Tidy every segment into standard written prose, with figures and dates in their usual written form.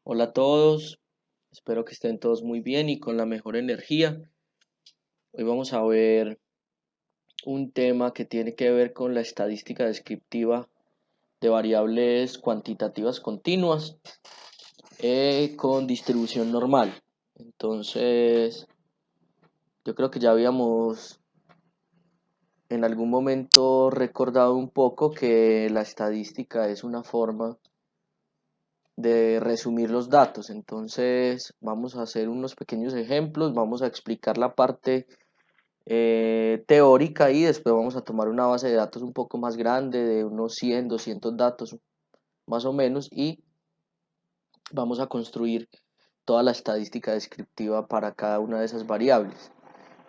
Hola a todos, espero que estén todos muy bien y con la mejor energía. Hoy vamos a ver un tema que tiene que ver con la estadística descriptiva de variables cuantitativas continuas con distribución normal. Entonces, yo creo que ya habíamos en algún momento recordado un poco que la estadística es una forma de resumir los datos. Entonces, vamos a hacer unos pequeños ejemplos, vamos a explicar la parte teórica y después vamos a tomar una base de datos un poco más grande de unos 100 200 datos más o menos y vamos a construir toda la estadística descriptiva para cada una de esas variables.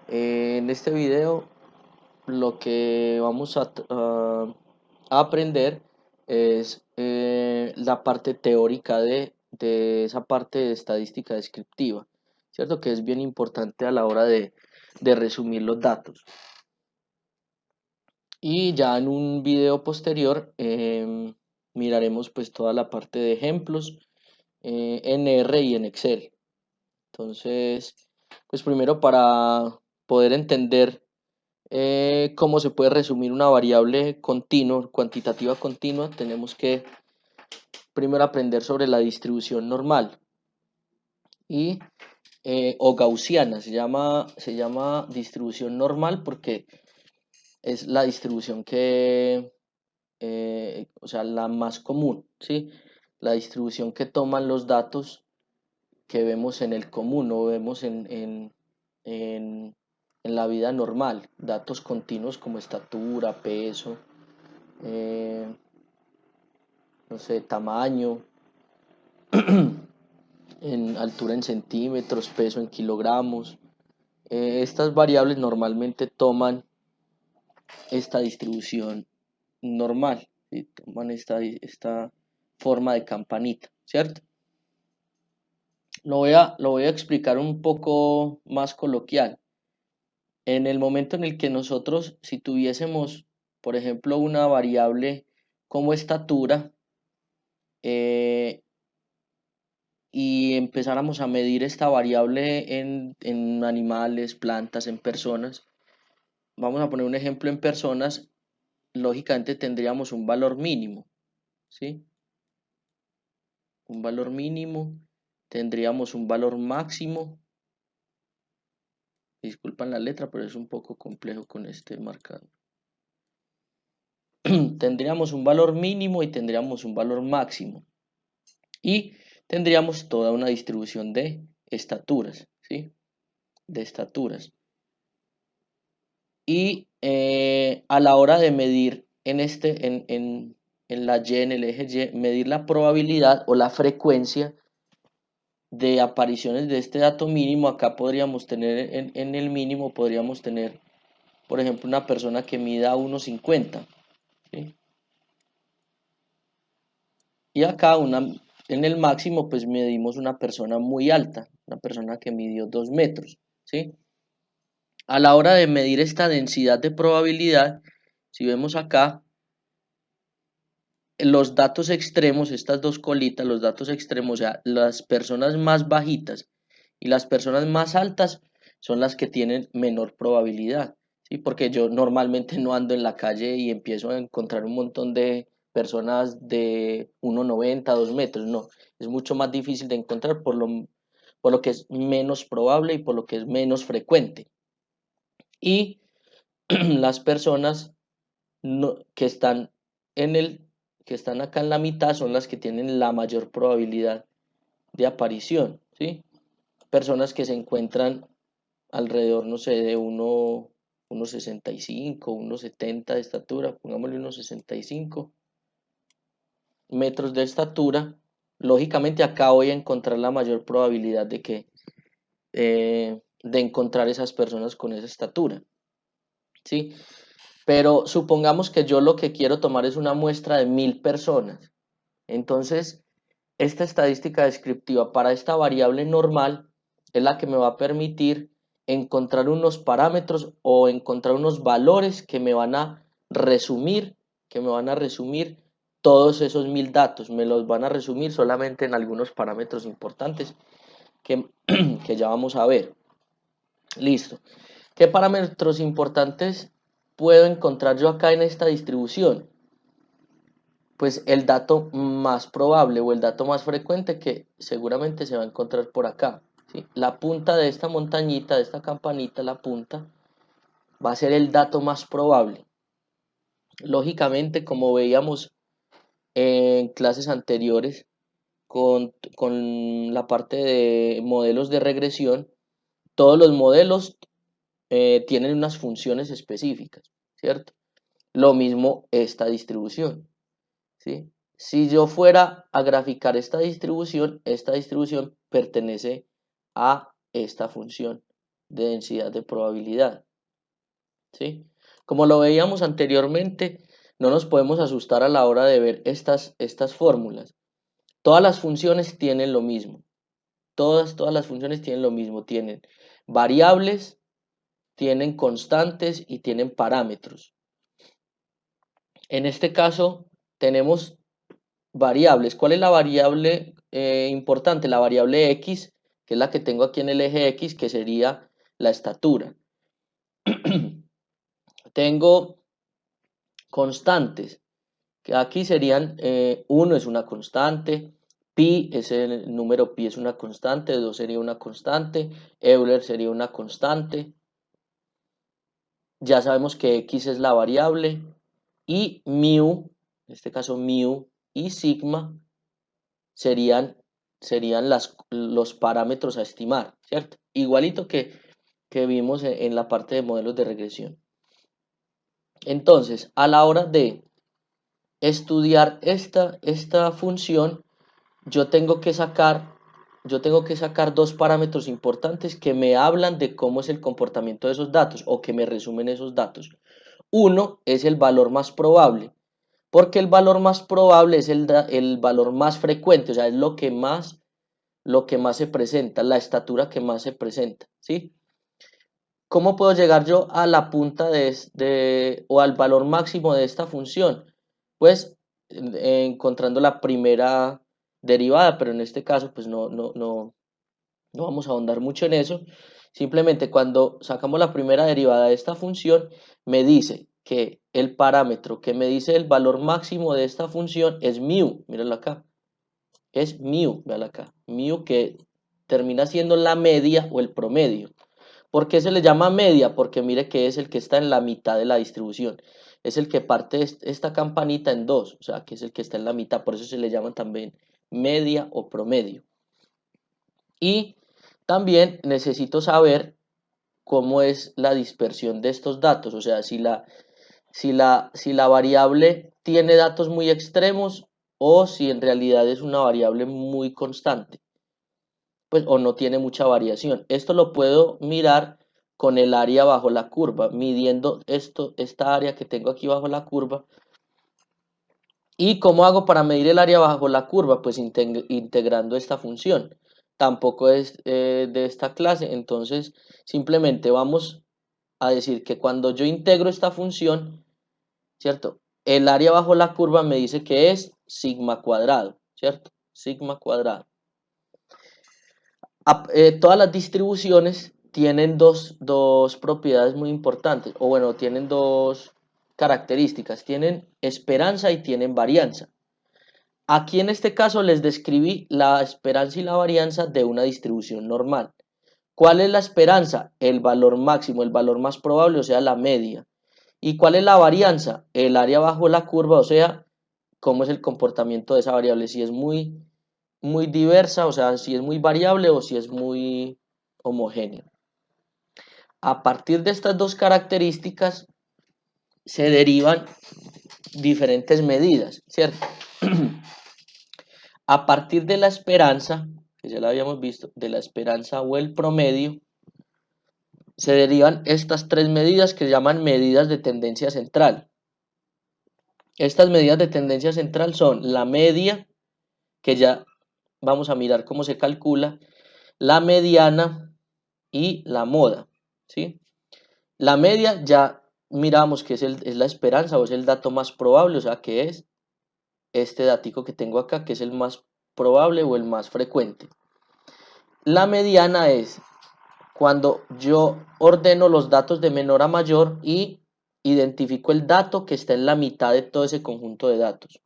En este video lo que vamos a aprender es la parte teórica de esa parte de estadística descriptiva, ¿cierto? Que es bien importante a la hora de resumir los datos. Y ya en un video posterior miraremos pues toda la parte de ejemplos en R y en Excel. Entonces, pues primero para poder entender cómo se puede resumir una variable continua, cuantitativa continua, tenemos que primero aprender sobre la distribución normal y o gaussiana, se llama distribución normal porque es la distribución que o sea, la más común, ¿sí? La distribución que toman los datos que vemos en el común o vemos en la vida normal, datos continuos como estatura, peso, eh, no sé, tamaño, en altura en centímetros, peso en kilogramos. Estas variables normalmente toman esta distribución normal, ¿sí? Toman esta forma de campanita, ¿cierto? Lo voy a explicar un poco más coloquial. En el momento en el que nosotros, si tuviésemos, por ejemplo, una variable como estatura, eh, y empezáramos a medir esta variable en animales, plantas, en personas, vamos a poner un ejemplo en personas, lógicamente tendríamos un valor mínimo, ¿sí? Un valor mínimo, tendríamos un valor máximo. Disculpan la letra, pero es un poco complejo con este marcador. Tendríamos un valor mínimo y tendríamos un valor máximo. Y tendríamos toda una distribución de estaturas, ¿sí? De estaturas. Y a la hora de medir en la Y, en el eje Y, medir la probabilidad o la frecuencia de apariciones de este dato mínimo, acá podríamos tener en el mínimo, podríamos tener, por ejemplo, una persona que mida 1,50, ¿sí? Y acá en el máximo pues medimos una persona muy alta, una persona que midió 2 metros, ¿sí? A la hora de medir esta densidad de probabilidad, si vemos acá, los datos extremos, estas dos colitas, los datos extremos, o sea, las personas más bajitas y las personas más altas son las que tienen menor probabilidad, ¿sí? Porque yo normalmente no ando en la calle y empiezo a encontrar un montón de personas de 1,90, 2 metros, no, es mucho más difícil de encontrar por lo que es menos probable y por lo que es menos frecuente. Y las personas que están en el que están acá en la mitad son las que tienen la mayor probabilidad de aparición, ¿sí? Personas que se encuentran alrededor, no sé, de 1,65, 1,70 de estatura, pongámosle 1,65 metros de estatura, lógicamente acá voy a encontrar la mayor probabilidad de encontrar esas personas con esa estatura, ¿sí? Pero supongamos que yo lo que quiero tomar es una muestra de 1000 personas. Entonces, esta estadística descriptiva para esta variable normal es la que me va a permitir encontrar unos parámetros o encontrar unos valores que me van a resumir todos esos 1000 datos, me los van a resumir solamente en algunos parámetros importantes que, que ya vamos a ver. Listo. ¿Qué parámetros importantes puedo encontrar yo acá en esta distribución? Pues el dato más probable o el dato más frecuente que seguramente se va a encontrar por acá, ¿sí? La punta de esta montañita, de esta campanita, la punta, va a ser el dato más probable. Lógicamente, como veíamos en clases anteriores con la parte de modelos de regresión, todos los modelos tienen unas funciones específicas, ¿cierto? Lo mismo esta distribución, ¿sí? Si yo fuera a graficar esta distribución pertenece a esta función de densidad de probabilidad, ¿sí? Como lo veíamos anteriormente, no nos podemos asustar a la hora de ver estas fórmulas. Todas las funciones tienen lo mismo. Todas las funciones tienen lo mismo. Tienen variables, tienen constantes y tienen parámetros. En este caso tenemos variables. ¿Cuál es la variable importante? La variable x, que es la que tengo aquí en el eje x, que sería la estatura. Tengo constantes, que aquí serían 1 es una constante, pi es el número pi es una constante, 2 sería una constante, Euler sería una constante. Ya sabemos que x es la variable y mu, en este caso mu y sigma serían los parámetros a estimar, ¿cierto? Igualito que vimos en la parte de modelos de regresión. Entonces, a la hora de estudiar esta función, yo tengo que sacar dos parámetros importantes que me hablan de cómo es el comportamiento de esos datos o que me resumen esos datos. Uno es el valor más probable, porque el valor más probable es el valor más frecuente, o sea, es lo que más se presenta, la estatura que más se presenta, ¿sí? ¿Cómo puedo llegar yo a la punta o al valor máximo de esta función? Pues encontrando la primera derivada, pero en este caso pues no vamos a ahondar mucho en eso. Simplemente cuando sacamos la primera derivada de esta función, me dice que el parámetro que me dice el valor máximo de esta función es mu, míralo acá, es mu, véala acá, mu que termina siendo la media o el promedio. ¿Por qué se le llama media? Porque mire que es el que está en la mitad de la distribución. Es el que parte esta campanita en dos, o sea, que es el que está en la mitad. Por eso se le llama también media o promedio. Y también necesito saber cómo es la dispersión de estos datos. O sea, si la variable tiene datos muy extremos o si en realidad es una variable muy constante, pues o no tiene mucha variación. Esto lo puedo mirar con el área bajo la curva, midiendo esta área que tengo aquí bajo la curva. ¿Y cómo hago para medir el área bajo la curva? Pues integrando esta función. Tampoco es de esta clase, entonces simplemente vamos a decir que cuando yo integro esta función, ¿cierto? El área bajo la curva me dice que es sigma cuadrado, ¿cierto? Sigma cuadrado. Todas las distribuciones tienen dos propiedades muy importantes, o bueno, tienen dos características, tienen esperanza y tienen varianza. Aquí en este caso les describí la esperanza y la varianza de una distribución normal. ¿Cuál es la esperanza? El valor máximo, el valor más probable, o sea, la media. ¿Y cuál es la varianza? El área bajo la curva, o sea, cómo es el comportamiento de esa variable, si es muy diversa, o sea, si es muy variable o si es muy homogénea. A partir de estas dos características se derivan diferentes medidas, ¿cierto? A partir de la esperanza, que ya la habíamos visto, de la esperanza o el promedio, se derivan estas tres medidas que se llaman medidas de tendencia central. Estas medidas de tendencia central son la media, que ya vamos a mirar cómo se calcula, la mediana y la moda, ¿sí? La media ya miramos que es la esperanza o es el dato más probable, o sea que es este datico que tengo acá, que es el más probable o el más frecuente. La mediana es cuando yo ordeno los datos de menor a mayor y identifico el dato que está en la mitad de todo ese conjunto de datos.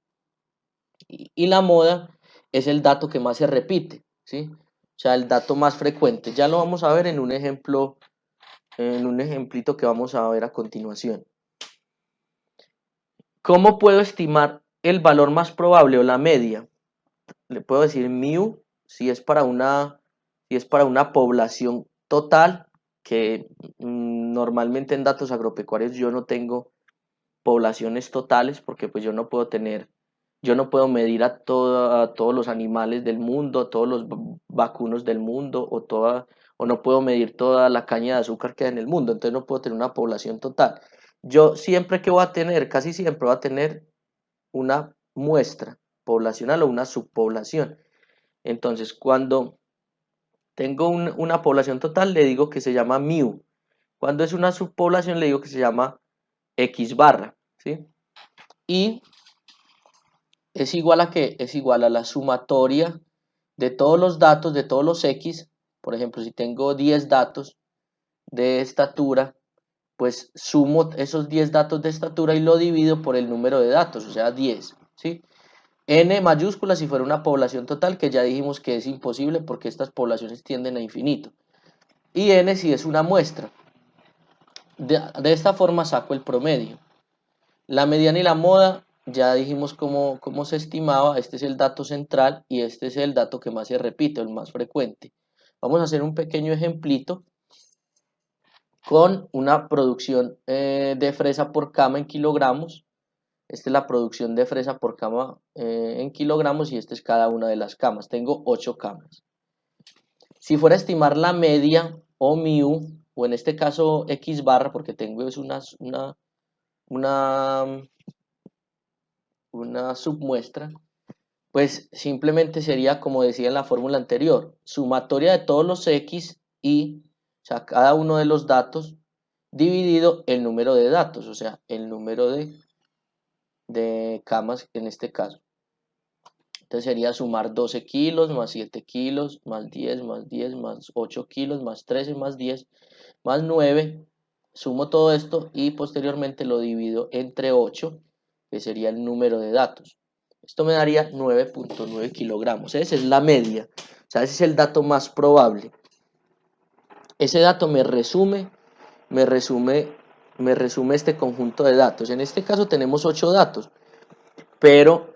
Y la moda es el dato que más se repite, ¿sí? O sea, el dato más frecuente. Ya lo vamos a ver en un ejemplo, en un ejemplito que vamos a ver a continuación. ¿Cómo puedo estimar el valor más probable o la media? Le puedo decir mu si es para una población total, que normalmente en datos agropecuarios yo no tengo poblaciones totales porque pues yo no puedo medir a todos los animales del mundo, a todos los vacunos del mundo o no puedo medir toda la caña de azúcar que hay en el mundo, entonces no puedo tener una población total. Yo siempre que voy a tener, casi siempre voy a tener una muestra poblacional o una subpoblación. Entonces, cuando tengo una población total, le digo que se llama mu. Cuando es una subpoblación, le digo que se llama x barra, ¿sí? Y es igual a ¿qué? Es igual a la sumatoria de todos los datos, de todos los x. Por ejemplo, si tengo 10 datos de estatura, pues sumo esos 10 datos de estatura y lo divido por el número de datos, o sea, 10, ¿sí? N mayúscula si fuera una población total, que ya dijimos que es imposible porque estas poblaciones tienden a infinito. Y N si es una muestra. De esta forma saco el promedio. La mediana y la moda, ya dijimos cómo se estimaba. Este es el dato central y este es el dato que más se repite, el más frecuente. Vamos a hacer un pequeño ejemplito con una producción de fresa por cama en kilogramos. Esta es la producción de fresa por cama en kilogramos y esta es cada una de las camas. Tengo 8 camas. Si fuera a estimar la media o mu, o en este caso x barra, porque tengo es una, una submuestra, pues simplemente sería como decía en la fórmula anterior, sumatoria de todos los x y, o sea, cada uno de los datos dividido el número de datos, o sea, el número de camas en este caso. Entonces sería sumar 12 kilos más 7 kilos más 10 más 10 más 8 kilos más 13 más 10 más 9. Sumo todo esto y posteriormente lo divido entre 8, que sería el número de datos. Esto me daría 9.9 kilogramos. Esa es la media. O sea, ese es el dato más probable. Ese dato me resume, me resume este conjunto de datos. En este caso tenemos 8 datos. Pero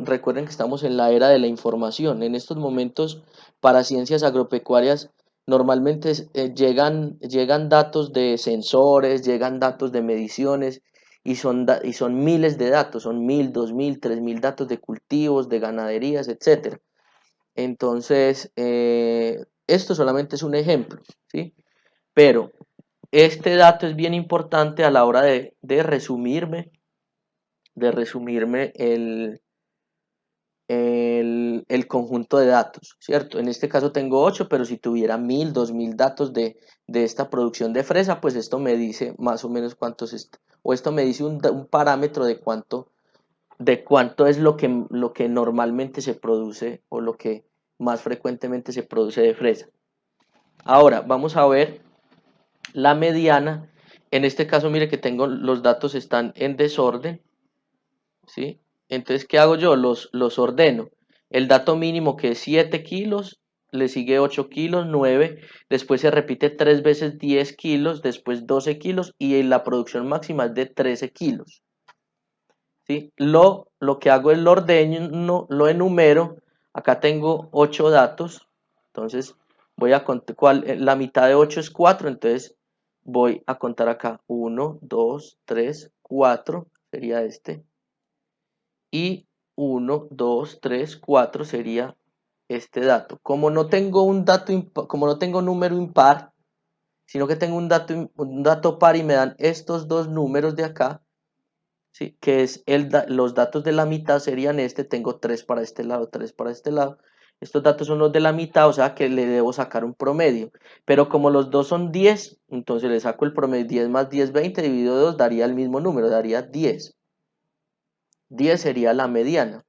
recuerden que estamos en la era de la información. En estos momentos, para ciencias agropecuarias, normalmente llegan datos de sensores, llegan datos de mediciones y son miles de datos, son 1000, 2000, 3000 datos de cultivos, de ganaderías, etc. Entonces, esto solamente es un ejemplo, ¿sí? Pero este dato es bien importante a la hora de resumirme el conjunto de datos, ¿cierto? En este caso tengo 8, pero si tuviera 1000, 2000 datos de esta producción de fresa, pues esto me dice más o menos cuántos o esto me dice un parámetro de cuánto es lo que normalmente se produce o lo que más frecuentemente se produce de fresa. Ahora vamos a ver la mediana. En este caso, mire que tengo los datos están en desorden, ¿sí? Entonces, ¿qué hago yo? Los ordeno. El dato mínimo que es 7 kilos, le sigue 8 kilos, 9, después se repite 3 veces 10 kilos, después 12 kilos y la producción máxima es de 13 kilos. ¿Sí? Lo que hago es lo ordeno, lo enumero. Acá tengo 8 datos, entonces voy a contar, la mitad de 8 es 4, entonces voy a contar acá 1, 2, 3, 4, sería este y 1, 2, 3, 4 sería este dato. Como no tengo como no tengo número impar, sino que tengo un dato par y me dan estos dos números de acá, ¿sí? Que es los datos de la mitad serían tengo 3 para este lado, 3 para este lado. Estos datos son los de la mitad, o sea que le debo sacar un promedio. Pero como los dos son 10, entonces le saco el promedio. 10 más 10, 20, dividido 2 daría el mismo número, daría 10. 10 sería la mediana.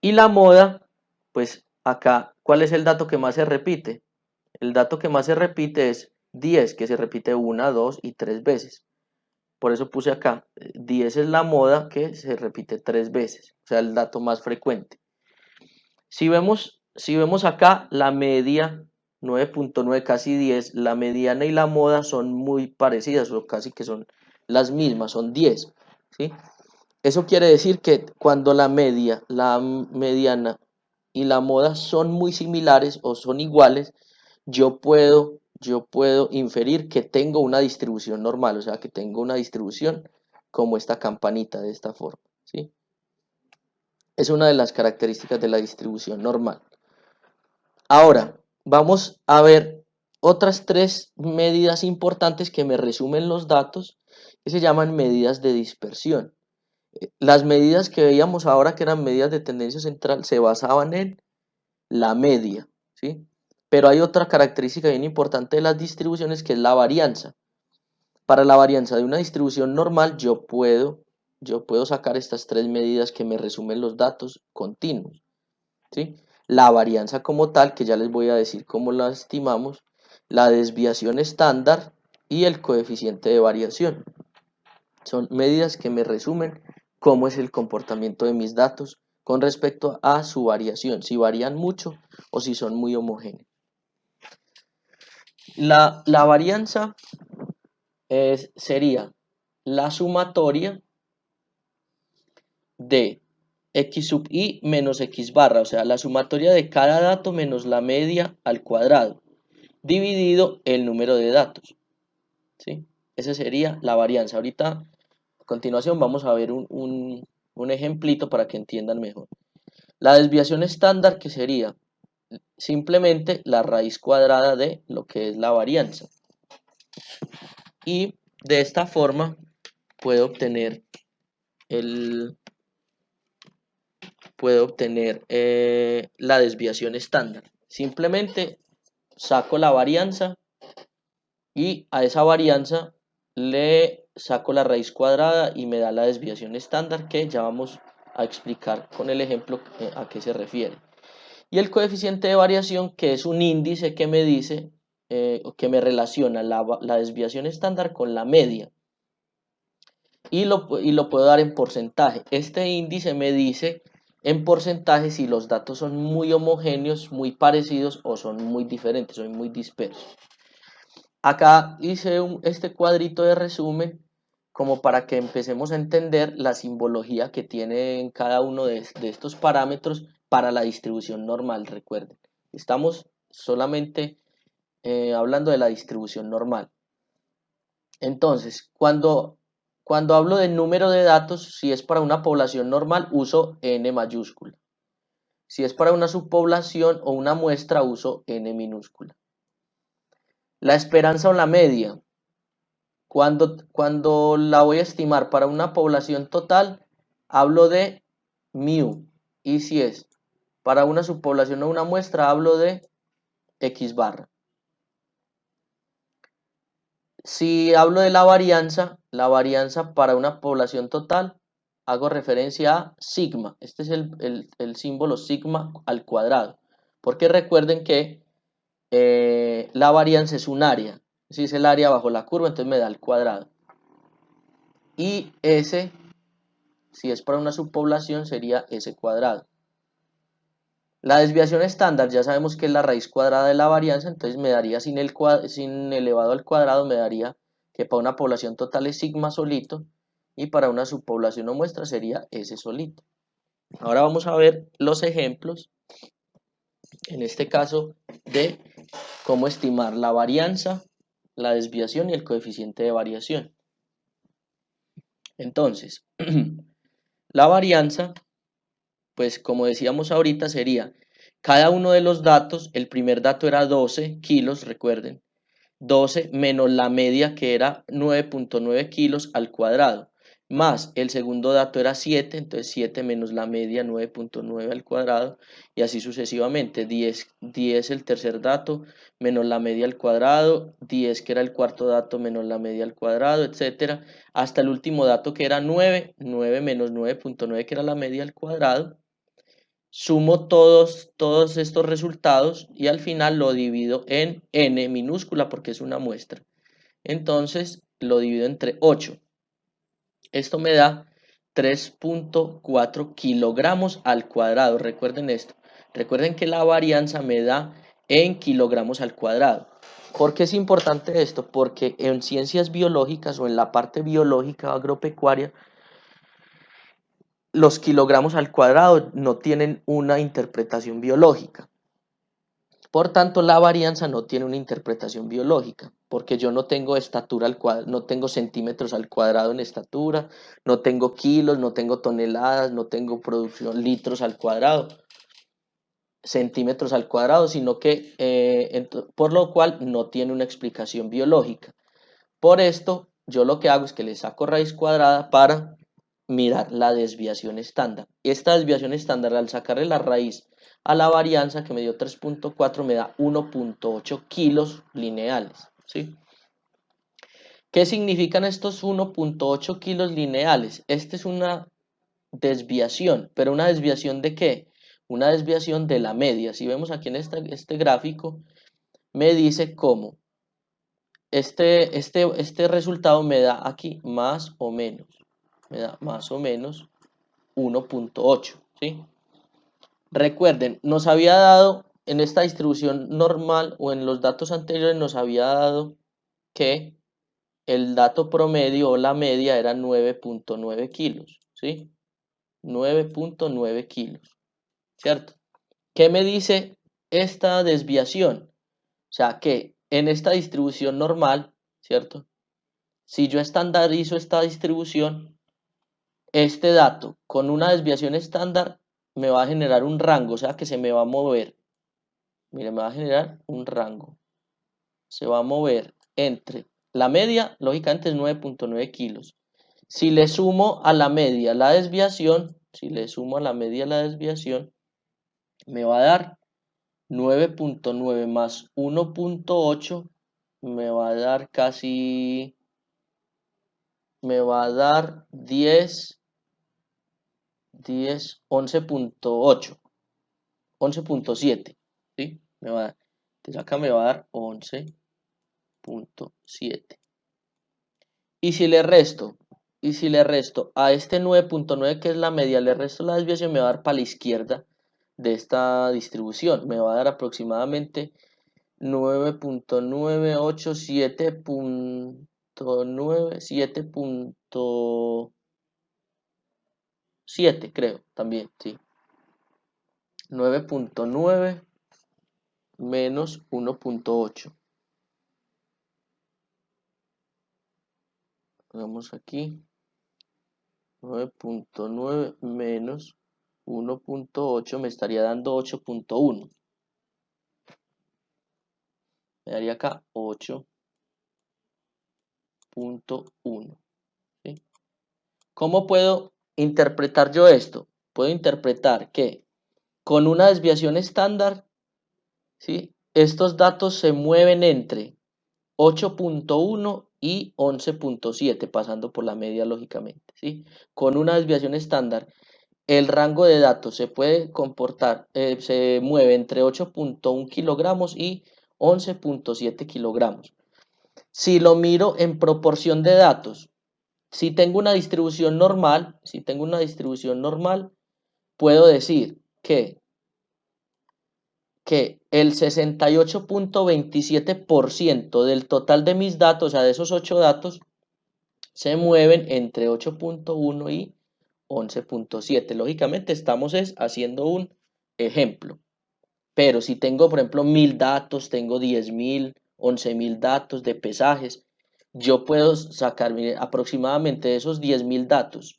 Y la moda, pues acá, ¿cuál es el dato que más se repite? El dato que más se repite es 10, que se repite una, dos y tres veces. Por eso puse acá, 10 es la moda que se repite tres veces, o sea, el dato más frecuente. Si vemos acá la media 9.9, casi 10, la mediana y la moda son muy parecidas, o casi que son las mismas, son 10, ¿sí? Eso quiere decir que cuando la media, la mediana y la moda son muy similares o son iguales, yo puedo inferir que tengo una distribución normal, o sea, que tengo una distribución como esta campanita de esta forma, ¿sí? Es una de las características de la distribución normal. Ahora, vamos a ver otras tres medidas importantes que me resumen los datos, que se llaman medidas de dispersión. Las medidas que veíamos ahora, que eran medidas de tendencia central, se basaban en la media, ¿sí? Pero hay otra característica bien importante de las distribuciones, que es la varianza. Para la varianza de una distribución normal, yo puedo sacar estas tres medidas que me resumen los datos continuos, ¿sí? La varianza como tal, que ya les voy a decir cómo la estimamos, la desviación estándar y el coeficiente de variación. Son medidas que me resumen cómo es el comportamiento de mis datos con respecto a su variación, si varían mucho o si son muy homogéneos. La varianza sería la sumatoria de x sub i menos x barra, o sea, la sumatoria de cada dato menos la media al cuadrado, dividido el número de datos, ¿sí? Esa sería la varianza. Ahorita, a continuación, vamos a ver un ejemplito para que entiendan mejor. La desviación estándar, que sería simplemente la raíz cuadrada de lo que es la varianza. Y de esta forma puedo obtener la desviación estándar. Simplemente saco la varianza y a esa varianza le saco la raíz cuadrada y me da la desviación estándar, que ya vamos a explicar con el ejemplo a qué se refiere. Y el coeficiente de variación, que es un índice que me dice, que me relaciona la desviación estándar con la media. Y lo puedo dar en porcentaje. Este índice me dice en porcentaje si los datos son muy homogéneos, muy parecidos o son muy diferentes, son muy dispersos. Acá hice este cuadrito de resumen como para que empecemos a entender la simbología que tienen cada uno de estos parámetros para la distribución normal. Recuerden, estamos solamente hablando de la distribución normal. Entonces, cuando hablo de número de datos, si es para una población normal, uso n mayúscula. Si es para una subpoblación o una muestra, uso n minúscula. La esperanza o la media. Cuando la voy a estimar para una población total, hablo de mu. Y si es para una subpoblación o una muestra, hablo de x barra. Si hablo de la varianza para una población total, hago referencia a sigma. Este es el símbolo sigma al cuadrado. Porque recuerden que la varianza es un área. Si es el área bajo la curva, entonces me da el cuadrado. Y S, si es para una subpoblación, sería S cuadrado. La desviación estándar, ya sabemos que es la raíz cuadrada de la varianza, entonces me daría sin elevado al cuadrado, me daría que para una población total es sigma solito, y para una subpoblación o muestra sería S solito. Ahora vamos a ver los ejemplos, en este caso, de cómo estimar la varianza, la desviación y el coeficiente de variación. Entonces, la varianza, pues como decíamos ahorita, sería cada uno de los datos. El primer dato era 12 kilos, recuerden, 12 menos la media, que era 9.9 kilos al cuadrado, más el segundo dato era 7, entonces 7 menos la media, 9.9 al cuadrado, y así sucesivamente. 10 el tercer dato menos la media al cuadrado, 10 que era el cuarto dato menos la media al cuadrado, etcétera, hasta el último dato que era 9 menos 9.9 que era la media al cuadrado, sumo todos estos resultados y al final lo divido en n minúscula porque es una muestra. Entonces lo divido entre 8. Esto me da 3.4 kilogramos al cuadrado. Recuerden esto. Recuerden que la varianza me da en kilogramos al cuadrado. ¿Por qué es importante esto? Porque en ciencias biológicas o en la parte biológica agropecuaria, los kilogramos al cuadrado no tienen una interpretación biológica. Por tanto, la varianza no tiene una interpretación biológica, porque yo no tengo estatura al cuadrado, no tengo centímetros al cuadrado en estatura, no tengo kilos, no tengo toneladas, no tengo producción litros al cuadrado, centímetros al cuadrado, sino que por lo cual no tiene una explicación biológica. Por esto, yo lo que hago es que le saco raíz cuadrada para mirar la desviación estándar. Esta desviación estándar, al sacarle la raíz a la varianza que me dio 3.4, me da 1.8 kilos lineales, ¿sí? ¿Qué significan estos 1.8 kilos lineales? Esta es una desviación, pero ¿una desviación de qué? Una desviación de la media. Si vemos aquí en este gráfico, me dice cómo este resultado me da aquí más o menos, me da más o menos 1.8, ¿sí? Recuerden, nos había dado en esta distribución normal o en los datos anteriores nos había dado que el dato promedio o la media era 9.9 kilos, ¿sí? 9.9 kilos, ¿cierto? ¿Qué me dice esta desviación? O sea, que en esta distribución normal, ¿cierto? Si yo estandarizo esta distribución, este dato con una desviación estándar me va a generar un rango, o sea que se me va a mover. Mire, me va a generar un rango. Se va a mover entre la media, lógicamente es 9.9 kilos. Si le sumo a la media la desviación, si le sumo a la media la desviación, me va a dar 9.9 más 1.8, me va a dar casi, me va a dar 11.8, 11.7, ¿sí? Entonces acá me va a dar 11.7. Y si le resto, a este 9.9 que es la media, le resto la desviación, me va a dar para la izquierda de esta distribución. Me va a dar aproximadamente 9.987. 7.7 creo también, sí. 9.9 menos 1.8. Vamos aquí. 9.9 menos 1.8 me estaría dando 8.1. Me daría acá 8.1. ¿sí? ¿Cómo puedo interpretar yo esto? Puedo interpretar que con una desviación estándar, ¿sí? Estos datos se mueven entre 8.1 y 11.7, pasando por la media lógicamente, ¿sí? Con una desviación estándar, el rango de datos se puede comportar, se mueve entre 8.1 kilogramos y 11.7 kilogramos. Si lo miro en proporción de datos, si tengo una distribución normal, puedo decir que el 68.27% del total de mis datos, o sea, de esos 8 datos, se mueven entre 8.1 y 11.7. Lógicamente estamos haciendo un ejemplo. Pero si tengo, por ejemplo, 1000 datos, tengo 10.000, 11.000 datos de pesajes, yo puedo sacar aproximadamente de esos 10.000 datos,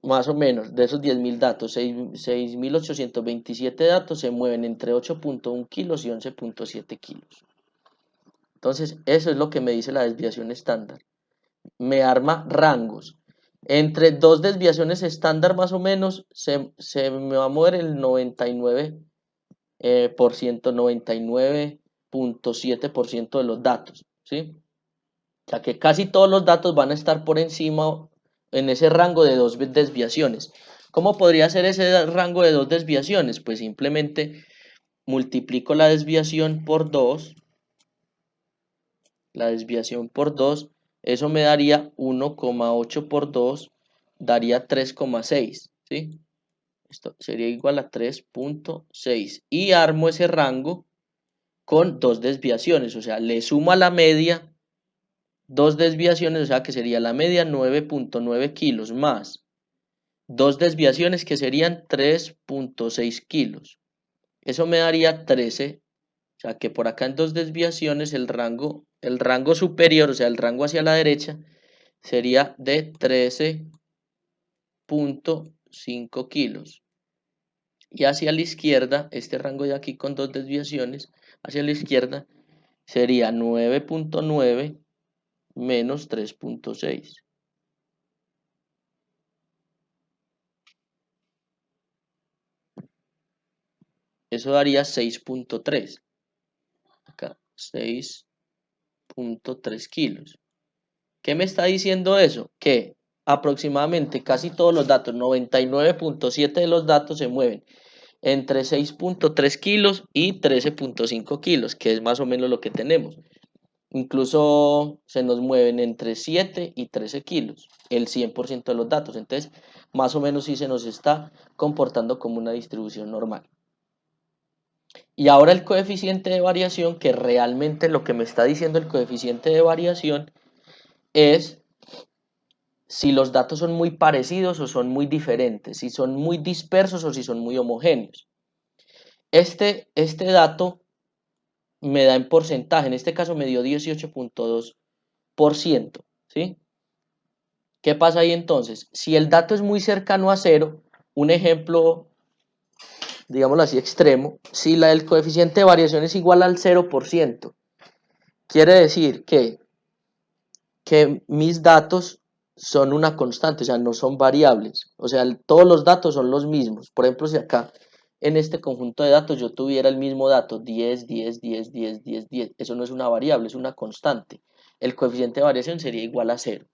más o menos, de esos 10.000 datos, 6.827 datos se mueven entre 8.1 kilos y 11.7 kilos. Entonces, eso es lo que me dice la desviación estándar. Me arma rangos. Entre dos desviaciones estándar más o menos se me va a mover el 99.7% de los datos, ¿sí? O sea que casi todos los datos van a estar por encima en ese rango de dos desviaciones. ¿Cómo podría ser ese rango de dos desviaciones? Pues simplemente multiplico la desviación por 2, eso me daría 1,8 por 2, daría 3,6, ¿sí? Esto sería igual a 3,6 y armo ese rango con dos desviaciones, o sea, le sumo a la media dos desviaciones, o sea que sería la media 9,9 kilos más dos desviaciones que serían 3,6 kilos. Eso me daría 13, o sea que por acá en dos desviaciones el rango superior, o sea el rango hacia la derecha, sería de 13,5 kilos. Y hacia la izquierda, este rango de aquí con dos desviaciones, hacia la izquierda sería 9,9 menos 3,6. Eso daría 6,3. Acá, 6,3 kilos. ¿Qué me está diciendo eso? Que aproximadamente casi todos los datos, 99,7 de los datos se mueven entre 6,3 kilos y 13,5 kilos, que es más o menos lo que tenemos. Incluso se nos mueven entre 7 y 13 kilos, el 100% de los datos. Entonces, más o menos sí se nos está comportando como una distribución normal. Y ahora el coeficiente de variación, que realmente lo que me está diciendo el coeficiente de variación es si los datos son muy parecidos o son muy diferentes, si son muy dispersos o si son muy homogéneos. Este dato me da en porcentaje, en este caso me dio 18,2%, ¿sí? ¿Qué pasa ahí entonces? Si el dato es muy cercano a cero, un ejemplo, digámoslo así, extremo, si el coeficiente de variación es igual al 0%, quiere decir que mis datos son una constante, o sea, no son variables, o sea, todos los datos son los mismos. Por ejemplo, si acá en este conjunto de datos yo tuviera el mismo dato, 10, 10, 10, 10, 10, 10, eso no es una variable, es una constante. El coeficiente de variación sería igual a 0.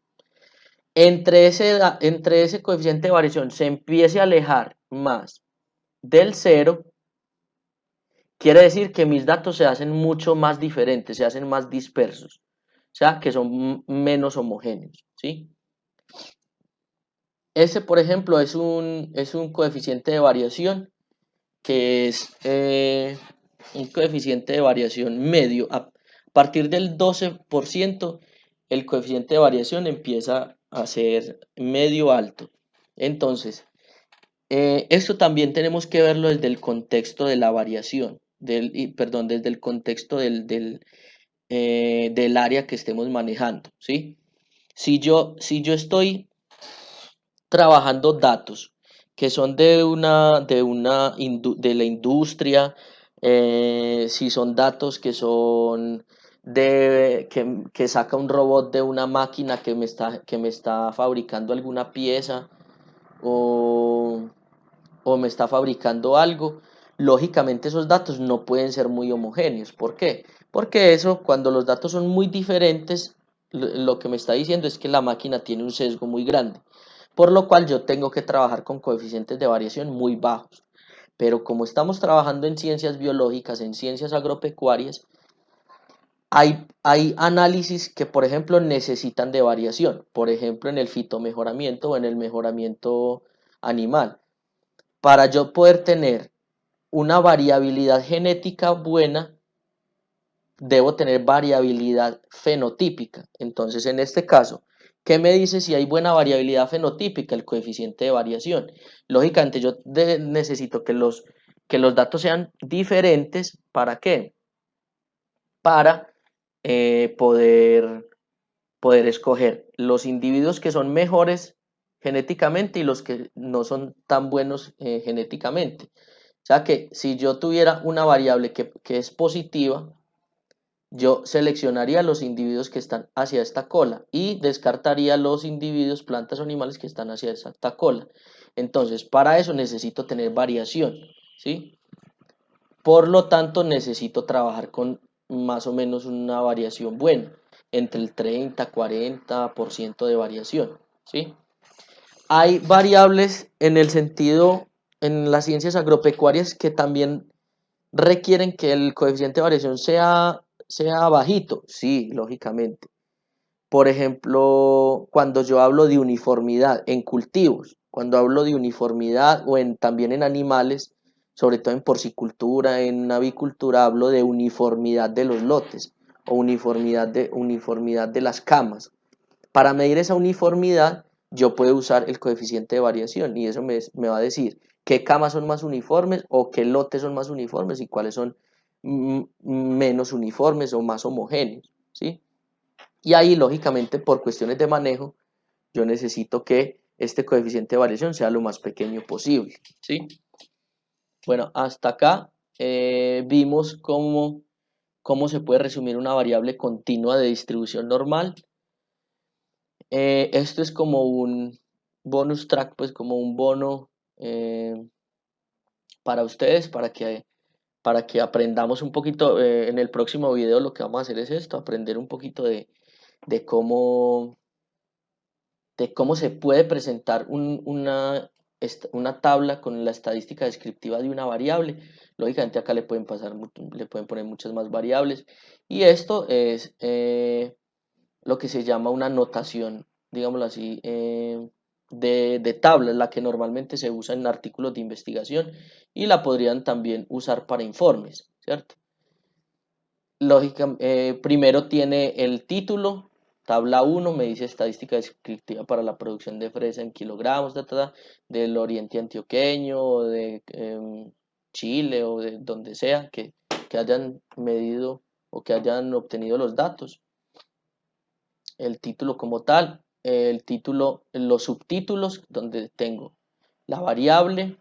Entre ese coeficiente de variación se empiece a alejar más del 0, quiere decir que mis datos se hacen mucho más diferentes, se hacen más dispersos, o sea, que son menos homogéneos, ¿sí? Ese, por ejemplo, es un coeficiente de variación que es un coeficiente de variación medio. A partir del 12%, el coeficiente de variación empieza a ser medio alto. Entonces, esto también tenemos que verlo desde el contexto de la variación, perdón, desde el contexto del área que estemos manejando, ¿sí? Si yo estoy trabajando datos que son de la industria, si son datos que son que saca un robot de una máquina que me está fabricando alguna pieza o, o me está fabricando algo, lógicamente esos datos no pueden ser muy homogéneos. ¿Por qué? Porque eso, cuando los datos son muy diferentes, lo que me está diciendo es que la máquina tiene un sesgo muy grande, por lo cual yo tengo que trabajar con coeficientes de variación muy bajos. Pero como estamos trabajando en ciencias biológicas, en ciencias agropecuarias, hay análisis que, por ejemplo, necesitan de variación, por ejemplo, en el fitomejoramiento o en el mejoramiento animal. Para yo poder tener una variabilidad genética buena, debo tener variabilidad fenotípica. Entonces, en este caso, ¿qué me dice si hay buena variabilidad fenotípica? El coeficiente de variación. Lógicamente, yo necesito que los datos sean diferentes. ¿Para qué? Para poder escoger los individuos que son mejores genéticamente y los que no son tan buenos genéticamente. O sea que si yo tuviera una variable que es positiva, yo seleccionaría los individuos que están hacia esta cola y descartaría los individuos, plantas o animales que están hacia esta cola. Entonces, para eso necesito tener variación, ¿sí? Por lo tanto, necesito trabajar con más o menos una variación buena, entre el 30 y 40% de variación, ¿sí? Hay variables en el sentido, en las ciencias agropecuarias, que también requieren que el coeficiente de variación sea bajito, sí, lógicamente. Por ejemplo, cuando yo hablo de uniformidad en cultivos, cuando hablo de uniformidad o también en animales, sobre todo en porcicultura, en avicultura, hablo de uniformidad de los lotes o uniformidad de las camas. Para medir esa uniformidad, yo puedo usar el coeficiente de variación y eso me va a decir qué camas son más uniformes o qué lotes son más uniformes y cuáles son menos uniformes o más homogéneos, ¿sí? Y ahí, lógicamente, por cuestiones de manejo, yo necesito que este coeficiente de variación sea lo más pequeño posible, ¿sí? Bueno, hasta acá vimos cómo se puede resumir una variable continua de distribución normal. Esto es como un bonus track, pues como un bono eh, para ustedes, para que aprendamos un poquito. En el próximo video lo que vamos a hacer es esto, aprender un poquito de cómo de cómo se puede presentar una tabla con la estadística descriptiva de una variable. Lógicamente acá le pueden poner muchas más variables y esto es lo que se llama una notación, digámoslo así, de tabla, la que normalmente se usa en artículos de investigación y la podrían también usar para informes, ¿cierto? Primero tiene el título, tabla 1 me dice estadística descriptiva para la producción de fresa en kilogramos, del oriente antioqueño, o de Chile, o de donde sea que hayan medido o que hayan obtenido los datos. El título como tal, el título, los subtítulos, donde tengo la variable,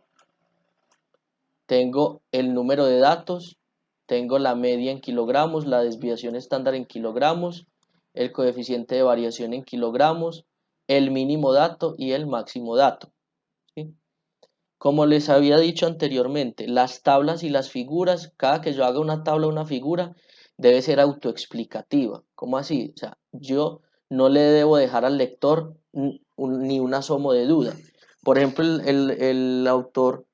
tengo el número de datos, tengo la media en kilogramos, la desviación estándar en kilogramos, el coeficiente de variación en kilogramos, el mínimo dato y el máximo dato, ¿sí? Como les había dicho anteriormente, las tablas y las figuras, cada que yo haga una tabla o una figura, debe ser autoexplicativa. ¿Cómo así? O sea, yo no le debo dejar al lector ni un asomo de duda. Por ejemplo, el autor,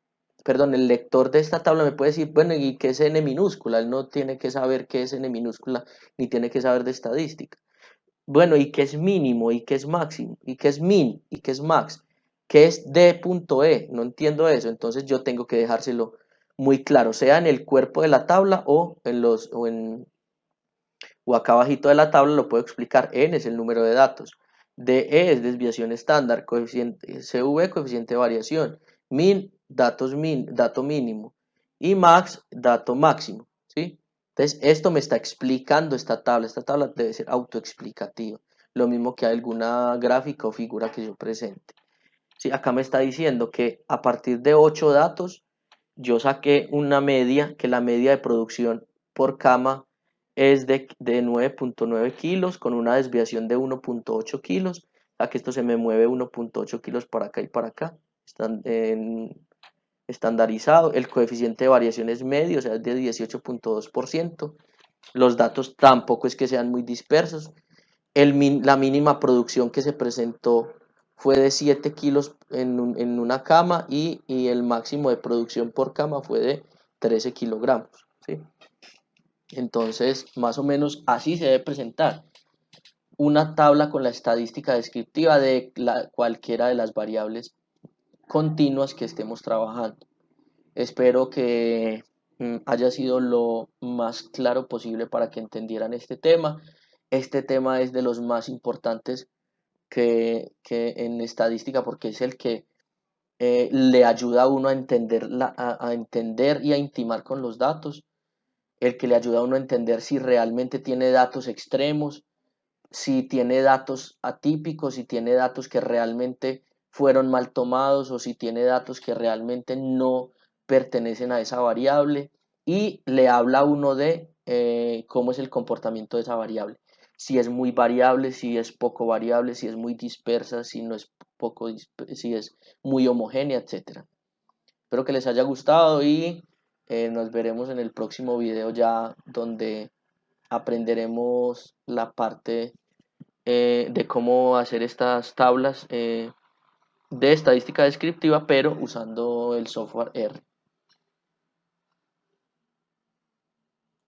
perdón, el lector de esta tabla me puede decir, bueno, ¿y qué es n minúscula? Él no tiene que saber qué es n minúscula, ni tiene que saber de estadística. Bueno, ¿y qué es mínimo? ¿Y qué es máximo? ¿Y qué es min? ¿Y qué es max? ¿Qué es D.E? No entiendo eso, entonces yo tengo que dejárselo muy claro, sea en el cuerpo de la tabla o acá abajito de la tabla lo puedo explicar. N es el número de datos, DE es desviación estándar, coeficiente CV, coeficiente de variación, dato mínimo y max, dato máximo, ¿sí? Entonces, esto me está explicando esta tabla debe ser autoexplicativa, lo mismo que alguna gráfica o figura que yo presente. Sí, acá me está diciendo que a partir de 8 datos, yo saqué una media, que la media de producción por cama es de 9.9 kilos, con una desviación de 1.8 kilos, a que esto se me mueve 1.8 kilos para acá y para acá, están estandarizado. El coeficiente de variación es medio, o sea, es de 18.2%. Los datos tampoco es que sean muy dispersos. La mínima producción que se presentó fue de 7 kilos en una cama y el máximo de producción por cama fue de 13 kilogramos, ¿sí? Entonces, más o menos así se debe presentar una tabla con la estadística descriptiva de cualquiera de las variables continuas que estemos trabajando. Espero que haya sido lo más claro posible para que entendieran este tema. Este tema es de los más importantes que en estadística porque es el que le ayuda a uno a entender, a entender y a intimar con los datos, el que le ayuda a uno a entender si realmente tiene datos extremos, si tiene datos atípicos, si tiene datos que realmente fueron mal tomados o si tiene datos que realmente no pertenecen a esa variable y le habla a uno de cómo es el comportamiento de esa variable. Si es muy variable, si es poco variable, si es muy dispersa, si no es si es muy homogénea, etcétera. Espero que les haya gustado y nos veremos en el próximo video ya donde aprenderemos la parte de cómo hacer estas tablas de estadística descriptiva, pero usando el software R.